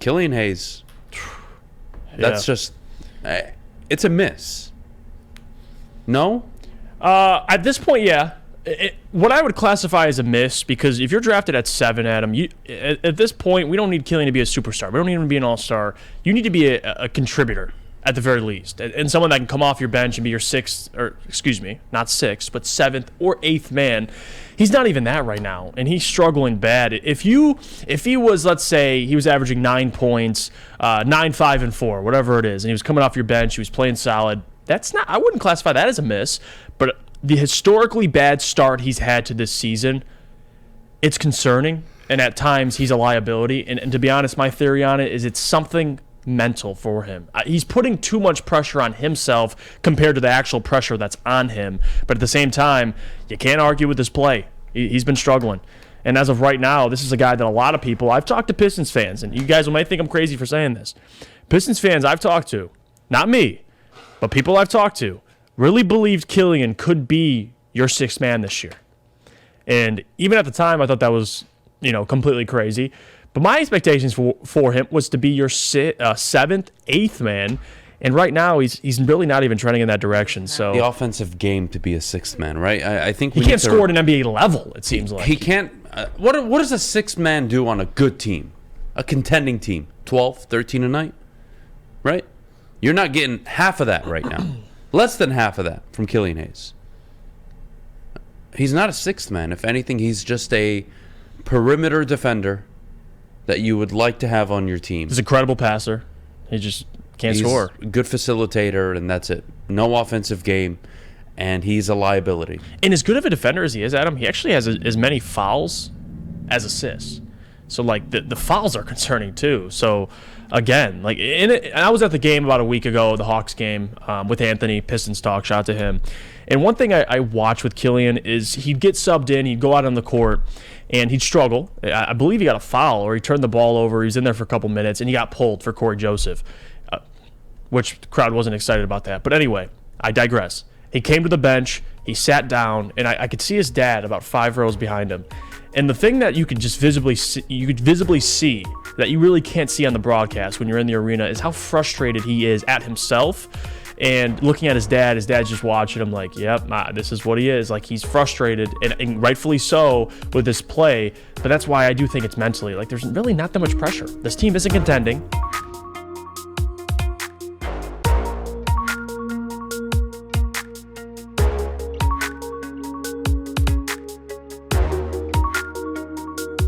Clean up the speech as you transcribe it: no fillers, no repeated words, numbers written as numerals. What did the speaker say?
Killian Hayes, that's just, it's a miss. No? At this point, yeah. What I would classify as a miss, because if you're drafted at 7, Adam, at this point, we don't need Killian to be a superstar. We don't need him to be an all-star. You need to be a contributor at the very least, and someone that can come off your bench and be your 6th, or excuse me, not 6th, but 7th or 8th man. He's not even that right now, and he's struggling bad. If he was, let's say, he was averaging 9 points, 9, 5, and 4, whatever it is, and he was coming off your bench, he was playing solid, I wouldn't classify that as a miss, but the historically bad start he's had to this season, it's concerning, and at times he's a liability. And to be honest, my theory on it is it's something mental for him. He's putting too much pressure on himself compared to the actual pressure that's on him. But at the same time, you can't argue with his play. He's been struggling. And as of right now, this is a guy that a lot of people, I've talked to Pistons fans, and you guys might think I'm crazy for saying this. Pistons fans I've talked to, not me, but people I've talked to, really believed Killian could be your 6th man this year. And even at the time, I thought that was, completely crazy. But my expectations for him was to be your 7th, 8th man. And right now, he's really not even trending in that direction. So the offensive game to be a 6th man, right? I think he can't score at an NBA level, it seems like. He can't. What does a 6th man do on a good team? A contending team? 12, 13 a night? Right? You're not getting half of that right now. Less than half of that from Killian Hayes. He's not a 6th man. If anything, he's just a perimeter defender that you would like to have on your team. He's a credible passer. He just can't score. He's a good facilitator, and that's it. No offensive game, and he's a liability. And as good of a defender as he is, Adam, he actually has as many fouls as assists. So, the fouls are concerning, too. So, again, I was at the game about a week ago, the Hawks game, with Anthony, Pistons talk, shout out to him. And one thing I watch with Killian is he'd get subbed in, he'd go out on the court, and he'd struggle. I believe he got a foul, or he turned the ball over, he was in there for a couple minutes, and he got pulled for Corey Joseph, which the crowd wasn't excited about that. But anyway, I digress. He came to the bench, he sat down, and I could see his dad about 5 rows behind him. And the thing that you could just visibly see that you really can't see on the broadcast when you're in the arena is how frustrated he is at himself. And looking at his dad's just watching him like, yep, this is what he is. Like, he's frustrated, and rightfully so, with this play. But that's why I do think it's mentally. There's really not that much pressure. This team isn't contending.